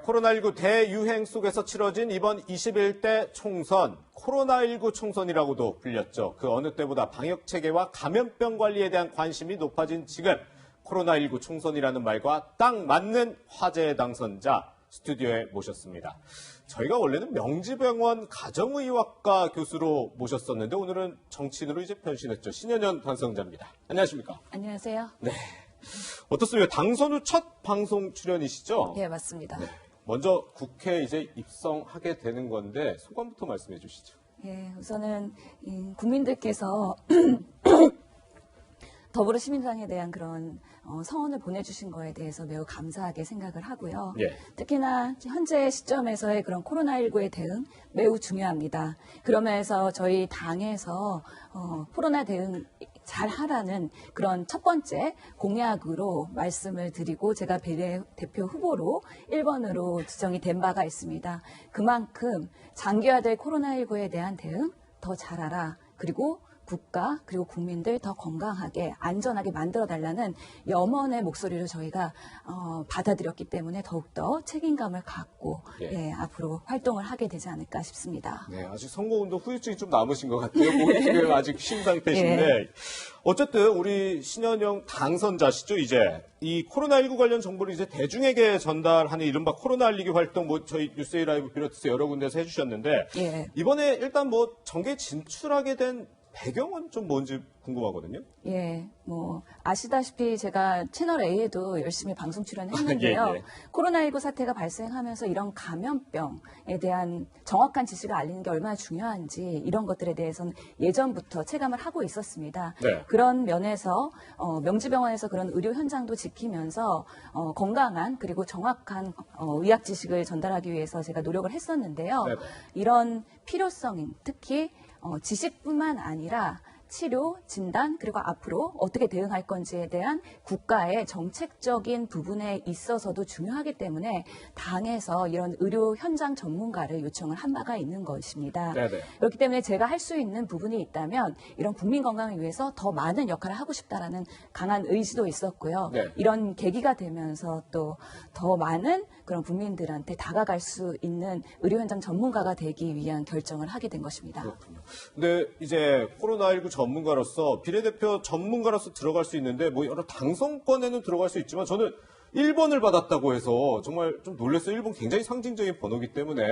코로나19 대유행 속에서 치러진 이번 21대 총선, 코로나19 총선이라고도 불렸죠. 그 어느 때보다 방역 체계와 감염병 관리에 대한 관심이 높아진 지금 코로나19 총선이라는 말과 딱 맞는 화제의 당선자 스튜디오에 모셨습니다. 저희가 원래는 명지병원 가정의학과 교수로 모셨었는데 오늘은 정치인으로 이제 변신했죠. 신현현 당선자입니다. 안녕하십니까? 안녕하세요. 네. 어떻습니까? 당선 후 첫 방송 출연이시죠? 예, 맞습니다. 네. 먼저 국회에 이제 입성하게 되는 건데 소감부터 말씀해 주시죠. 예, 우선은 국민들께서 더불어시민당에 대한 그런 성원을 보내주신 거에 대해서 매우 감사하게 생각을 하고요. 예. 특히나 현재 시점에서의 그런 코로나19의 대응 매우 중요합니다. 그러면서 저희 당에서 코로나 대응 잘 하라는 그런 첫 번째 공약으로 말씀을 드리고 제가 비례대표 후보로 1번으로 지정이 된 바가 있습니다. 그만큼 장기화될 코로나19에 대한 대응 더 잘하라. 그리고 국가 그리고 국민들 더 건강하게 안전하게 만들어달라는 염원의 목소리를 저희가 받아들였기 때문에 더욱더 책임감을 갖고 예, 앞으로 활동을 하게 되지 않을까 싶습니다. 네, 아직 선거운동 후유증이 좀 남으신 것 같아요. 지금 아직 쉰 상태신데 예. 어쨌든 우리 신현영 당선자시죠. 이제 이 코로나19 관련 정보를 이제 대중에게 전달하는 이른바 코로나 알리기 활동 뭐 저희 뉴스에이 라이브 비롯해서 여러 군데서 해주셨는데 예. 이번에 일단 뭐 정계에 진출하게 된 배경은 좀 뭔지 궁금하거든요. 예, 뭐 아시다시피 제가 채널 A에도 열심히 방송 출연했는데요. 예. 코로나19 사태가 발생하면서 이런 감염병에 대한 정확한 지식을 알리는 게 얼마나 중요한지 이런 것들에 대해서는 예전부터 체감을 하고 있었습니다. 네. 그런 면에서 명지병원에서 그런 의료 현장도 지키면서 건강한 그리고 정확한 의학 지식을 전달하기 위해서 제가 노력을 했었는데요. 네. 이런 필요성인 특히 지식뿐만 아니라 치료, 진단, 그리고 앞으로 어떻게 대응할 건지에 대한 국가의 정책적인 부분에 있어서도 중요하기 때문에 당에서 이런 의료 현장 전문가를 요청을 한 바가 있는 것입니다. 네네. 그렇기 때문에 제가 할 수 있는 부분이 있다면 이런 국민 건강을 위해서 더 많은 역할을 하고 싶다라는 강한 의지도 있었고요. 네. 이런 계기가 되면서 또 더 많은 그런 국민들한테 다가갈 수 있는 의료 현장 전문가가 되기 위한 결정을 하게 된 것입니다. 그렇군요. 근데 이제 코로나19 전문가로서 비례대표 전문가로서 들어갈 수 있는데 뭐 여러 당선권에는 들어갈 수 있지만 저는 1번을 받았다고 해서 정말 좀 놀랐어요. 1번 굉장히 상징적인 번호기 때문에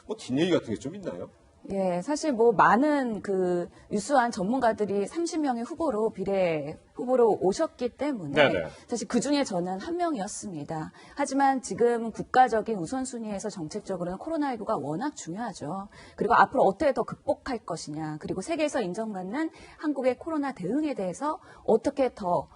뭐 뒷얘기 같은 게 좀 있나요? 예, 사실 뭐 많은 그 유수한 전문가들이 30명의 후보로 비례 후보로 오셨기 때문에 네네. 사실 그 중에 저는 한 명이었습니다. 하지만 지금 국가적인 우선순위에서 정책적으로는 코로나19가 워낙 중요하죠. 그리고 앞으로 어떻게 더 극복할 것이냐, 그리고 세계에서 인정받는 한국의 코로나 대응에 대해서 어떻게 더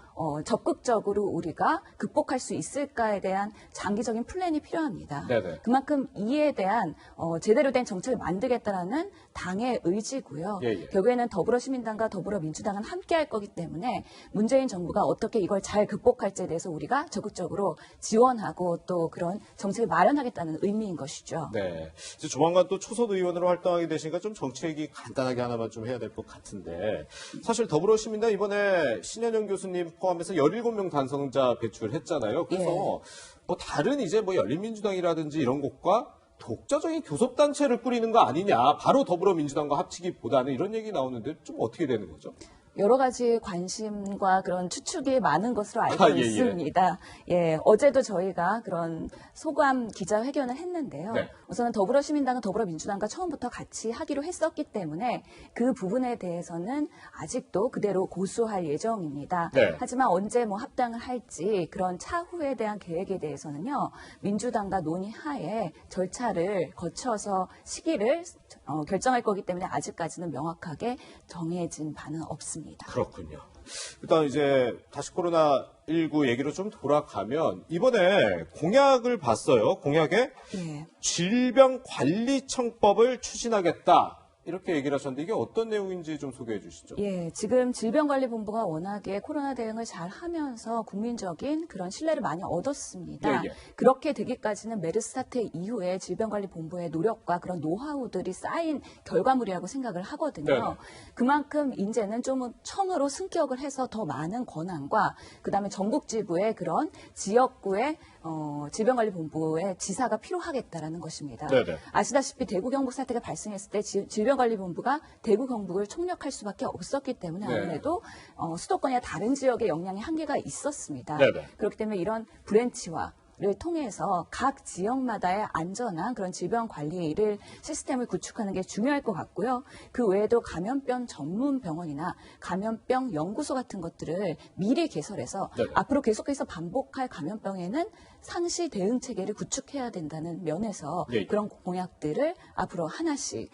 적극적으로 우리가 극복할 수 있을까에 대한 장기적인 플랜이 필요합니다. 네네. 그만큼 이에 대한 제대로 된 정책을 만들겠다라는 당의 의지고요. 예. 결국에는 더불어시민당과 더불어민주당은 함께할 거기 때문에 문재인 정부가 어떻게 이걸 잘 극복할지에 대해서 우리가 적극적으로 지원하고 또 그런 정책을 마련하겠다는 의미인 것이죠. 네. 이제 조만간 또 초선 의원으로 활동하게 되시니까 좀 정치 얘기 간단하게 하나만 좀 해야 될 것 같은데 사실 더불어시민당 이번에 신현영 교수님 포함해서 17명 당선자 배출했잖아요. 그래서 뭐 다른 이제 뭐 열린민주당이라든지 이런 곳과 독자적인 교섭단체를 꾸리는 거 아니냐. 바로 더불어민주당과 합치기보다는 이런 얘기 나오는데 좀 어떻게 되는 거죠? 여러 가지 관심과 그런 추측이 많은 것으로 알고 예. 있습니다. 예, 어제도 저희가 그런 소감 기자회견을 했는데요. 네. 우선은 더불어시민당은 더불어민주당과 처음부터 같이 하기로 했었기 때문에 그 부분에 대해서는 아직도 그대로 고수할 예정입니다. 네. 하지만 언제 뭐 합당을 할지 그런 차후에 대한 계획에 대해서는요. 민주당과 논의하에 절차를 거쳐서 시기를 결정할 거기 때문에 아직까지는 명확하게 정해진 바는 없습니다. 그렇군요. 일단 이제 다시 코로나19 얘기로 좀 돌아가면 이번에 공약을 봤어요. 공약에 예. 질병관리청법을 추진하겠다. 이렇게 얘기를 하셨는데 이게 어떤 내용인지 좀 소개해 주시죠. 예, 지금 질병관리본부가 워낙에 코로나 대응을 잘 하면서 국민적인 그런 신뢰를 많이 얻었습니다. 예. 그렇게 되기까지는 메르스 사태 이후에 질병관리본부의 노력과 그런 노하우들이 쌓인 결과물이라고 생각을 하거든요. 네네. 그만큼 이제는 좀 청으로 승격을 해서 더 많은 권한과 그다음에 전국 지부의 그런 지역구의 질병관리본부의 지사가 필요하겠다라는 것입니다. 네네. 아시다시피 대구 경북 사태가 발생했을 때 질병관리본부가 대구 경북을 총력할 수밖에 없었기 때문에 네. 아무래도 수도권이나 다른 지역의 역량의 한계가 있었습니다. 네네. 그렇기 때문에 이런 브랜치와 를 통해서 각 지역마다의 안전한 그런 질병 관리를 시스템을 구축하는 게 중요할 것 같고요. 그 외에도 감염병 전문 병원이나 감염병 연구소 같은 것들을 미리 개설해서 네네. 앞으로 계속해서 반복할 감염병에는 상시 대응 체계를 구축해야 된다는 면에서 예. 그런 공약들을 앞으로 하나씩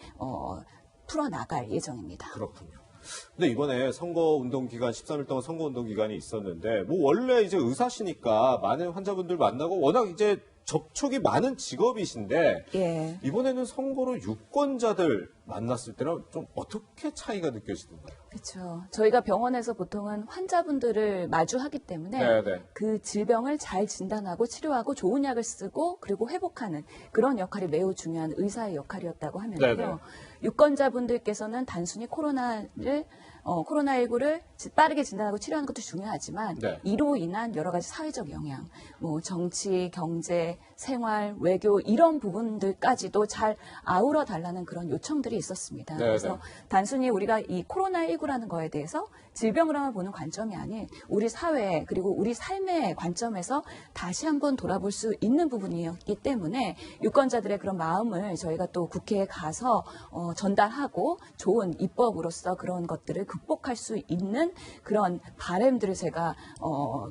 풀어나갈 예정입니다. 그렇군요. 근데 이번에 선거운동 기간 13일 동안 선거운동 기간이 있었는데 뭐 원래 이제 의사시니까 많은 환자분들 만나고 워낙 이제 접촉이 많은 직업이신데 예. 이번에는 선거로 유권자들 만났을 때는 좀 어떻게 차이가 느껴지던가요? 그렇죠. 저희가 병원에서 보통은 환자분들을 마주하기 때문에 네네. 그 질병을 잘 진단하고 치료하고 좋은 약을 쓰고 그리고 회복하는 그런 역할이 매우 중요한 의사의 역할이었다고 하면요. 네네. 유권자분들께서는 단순히 코로나19를 빠르게 진단하고 치료하는 것도 중요하지만 네. 이로 인한 여러 가지 사회적 영향, 뭐 정치, 경제, 생활, 외교 이런 부분들까지도 잘 아우러 달라는 그런 요청들이 있었습니다. 네네. 그래서 단순히 우리가 이 코로나19라는 거에 대해서 질병으로만 보는 관점이 아닌 우리 사회 그리고 우리 삶의 관점에서 다시 한번 돌아볼 수 있는 부분이었기 때문에 유권자들의 그런 마음을 저희가 또 국회에 가서 전달하고 좋은 입법으로서 그런 것들을 극복할 수 있는 그런 바람들을 제가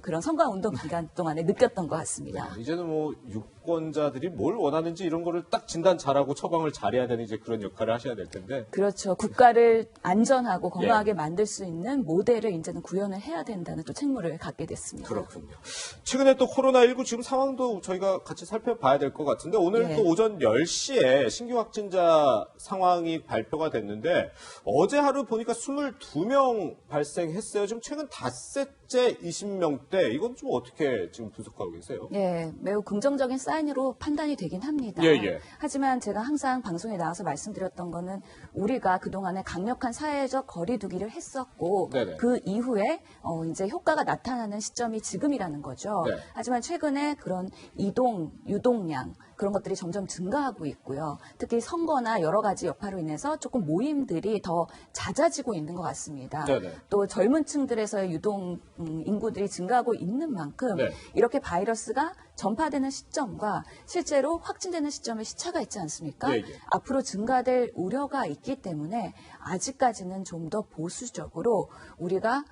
그런 선거운동 기간 동안에 느꼈던 것 같습니다. 이제는 뭐 유권자들이 뭘 원하는지 이런 거를 딱 진단 잘하고 처방을 잘해야 되는 이제 그런 역할을 하셔야 될 텐데. 그렇죠. 국가를 안전하고 건강하게 만들 수 있는 모델을 이제는 구현을 해야 된다는 또 책무를 갖게 됐습니다. 그렇군요. 최근에 또 코로나19 지금 상황도 저희가 같이 살펴봐야 될 것 같은데 오늘 예. 또 오전 10시에 신규 확진자 상황이 발표가 됐는데 어제 하루 보니까 22명 발생했어요. 지금 최근 닷새째 20명대. 이건 좀 어떻게 지금 분석하고 계세요? 예, 매우 긍정적인 사인으로 판단이 되긴 합니다. 예, 예. 하지만 제가 항상 방송에 나와서 말씀드렸던 거는 우리가 그동안에 강력한 사회적 거리두기를 했었고 네네. 그 이후에 이제 효과가 나타나는 시점이 지금이라는 거죠. 네. 하지만 최근에 그런 유동량 그런 것들이 점점 증가하고 있고요. 특히 선거나 여러 가지 여파로 인해서 조금 모임들이 더 잦아지고 있는 것 같습니다. 네네. 또 젊은 층들에서의 유동 인구들이 증가하고 있는 만큼 네. 이렇게 바이러스가 전파되는 시점과 실제로 확진되는 시점에 시차가 있지 않습니까? 예, 예. 앞으로 증가될 우려가 있기 때문에 아직까지는 좀 더 보수적으로 우리가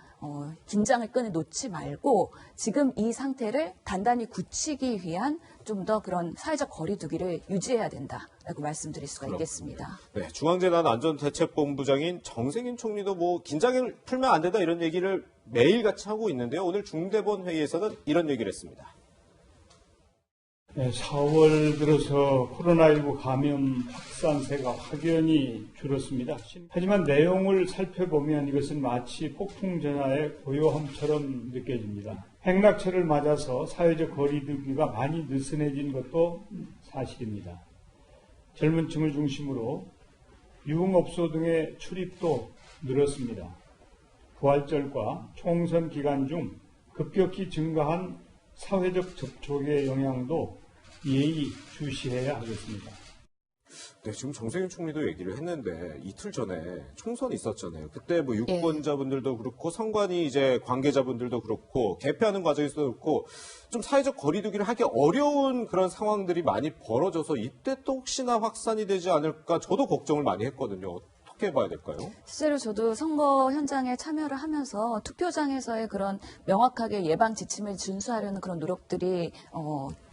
긴장을 끈을 놓지 말고 지금 이 상태를 단단히 굳히기 위한 좀 더 그런 사회적 거리두기를 유지해야 된다라고 말씀드릴 수가 있겠습니다. 네, 중앙재난안전대책본부장인 정세균 총리도 뭐 긴장을 풀면 안 된다 이런 얘기를 매일같이 하고 있는데요. 오늘 중대본 회의에서는 이런 얘기를 했습니다. 네, 4월 들어서 코로나19 감염 확산세가 확연히 줄었습니다. 하지만 내용을 살펴보면 이것은 마치 폭풍 전야의 고요함처럼 느껴집니다. 행락철을 맞아서 사회적 거리두기가 많이 느슨해진 것도 사실입니다. 젊은 층을 중심으로 유흥업소 등의 출입도 늘었습니다. 부활절과 총선 기간 중 급격히 증가한 사회적 접촉의 영향도 예의주시해야 하겠습니다. 네, 지금 정세균 총리도 얘기를 했는데 이틀 전에 총선이 있었잖아요. 그때 뭐 유권자분들도 그렇고 선관위 이제 관계자분들도 그렇고 개표하는 과정에서도 그렇고 좀 사회적 거리두기를 하기 어려운 그런 상황들이 많이 벌어져서 이때 또 혹시나 확산이 되지 않을까 저도 걱정을 많이 했거든요. 어떻게 봐야 될까요? 실제로 저도 선거 현장에 참여를 하면서 투표장에서의 그런 명확하게 예방 지침을 준수하려는 그런 노력들이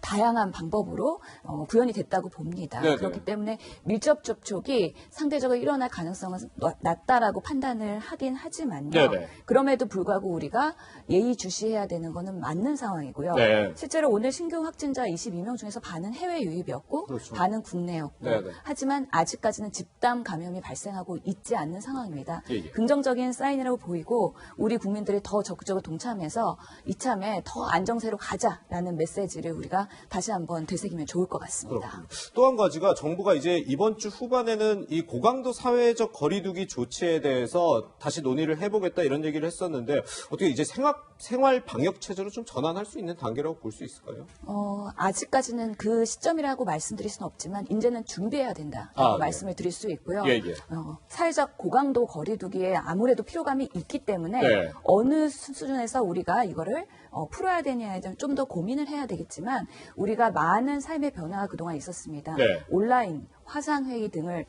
다양한 방법으로 구현이 됐다고 봅니다. 네네. 그렇기 때문에 밀접 접촉이 상대적으로 일어날 가능성은 낮다라고 판단을 하긴 하지만요. 네네. 그럼에도 불구하고 우리가 예의주시해야 되는 거는 맞는 상황이고요. 네. 실제로 오늘 신규 확진자 22명 중에서 반은 해외 유입이었고 그렇죠. 반은 국내였고 네네. 하지만 아직까지는 집단 감염이 발생하고 있지 않는 상황입니다. 예, 예. 긍정적인 사인이라고 보이고 우리 국민들이 더 적극적으로 동참해서 이참에 더 안정세로 가자라는 메시지를 우리가 다시 한번 되새기면 좋을 것 같습니다. 또 한 가지가 정부가 이제 이번 주 후반에는 이 고강도 사회적 거리두기 조치에 대해서 다시 논의를 해보겠다 이런 얘기를 했었는데 어떻게 이제 생활 방역 체제로 좀 전환할 수 있는 단계라고 볼 수 있을까요? 아직까지는 그 시점이라고 말씀드릴 수는 없지만 이제는 준비해야 된다라고 네. 말씀을 드릴 수 있고요. 예, 예. 사회적 고강도 거리두기에 아무래도 피로감이 있기 때문에 네. 어느 수준에서 우리가 이거를 풀어야 되냐에 대한 좀 더 고민을 해야 되겠지만 우리가 많은 삶의 변화가 그동안 있었습니다. 네. 온라인, 화상회의 등을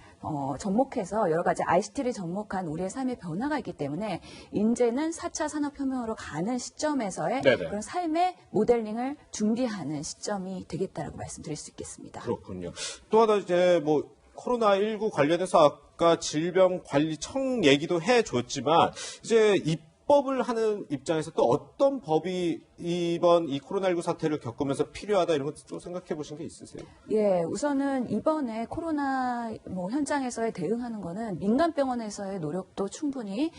접목해서 여러 가지 ICT를 접목한 우리의 삶의 변화가 있기 때문에 이제는 4차 산업혁명으로 가는 시점에서의 네네. 그런 삶의 모델링을 준비하는 시점이 되겠다라고 말씀드릴 수 있겠습니다. 그렇군요. 또 하나 이제 뭐 코로나19 관련해서 아까 질병관리청 얘기도 해줬지만 이제 입법을 하는 입장에서 또 어떤 법이 이번 이 코로나19 사태를 겪으면서 필요하다 이런 것도 생각해 보신 게 있으세요? 예, 우선은 이번에 코로나 현장에서의 대응하는 거는 민간 병원에서의 노력도 충분히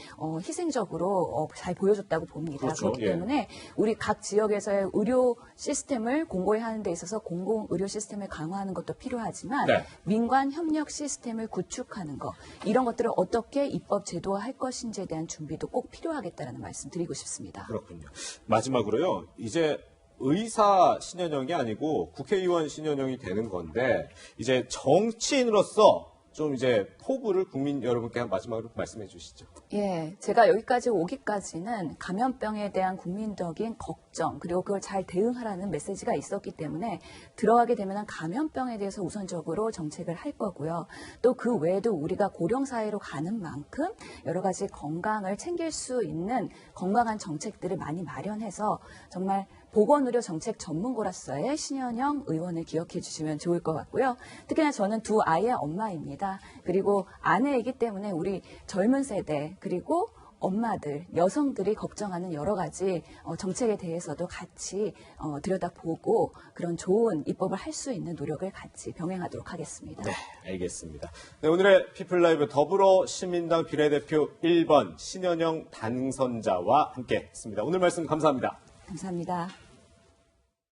희생적으로 잘 보여줬다고 봅니다. 그렇죠. 그렇기 예. 때문에 우리 각 지역에서의 의료 시스템을 공고히 하는 데 있어서 공공 의료 시스템을 강화하는 것도 필요하지만 네. 민관 협력 시스템을 구축하는 것 이런 것들을 어떻게 입법 제도화할 것인지에 대한 준비도 꼭 필요하겠다라는 말씀 드리고 싶습니다. 그렇군요. 마지막으로요. 이제 의사 신현영이 아니고 국회의원 신현영이 되는 건데 이제 정치인으로서 좀 이제 포부를 국민 여러분께 마지막으로 말씀해 주시죠. 예, 제가 여기까지 오기까지는 감염병에 대한 국민적인 걱정 그리고 그걸 잘 대응하라는 메시지가 있었기 때문에 들어가게 되면 감염병에 대해서 우선적으로 정책을 할 거고요. 또 그 외에도 우리가 고령사회로 가는 만큼 여러 가지 건강을 챙길 수 있는 건강한 정책들을 많이 마련해서 정말 보건의료 정책 전문가로서의 신현영 의원을 기억해 주시면 좋을 것 같고요. 특히나 저는 두 아이의 엄마입니다. 그리고 아내이기 때문에 우리 젊은 세대 그리고 엄마들, 여성들이 걱정하는 여러 가지 정책에 대해서도 같이 들여다보고 그런 좋은 입법을 할 수 있는 노력을 같이 병행하도록 하겠습니다. 네, 알겠습니다. 네, 오늘의 피플라이브 더불어시민당 비례대표 1번 신현영 당선자와 함께 했습니다. 오늘 말씀 감사합니다. 감사합니다.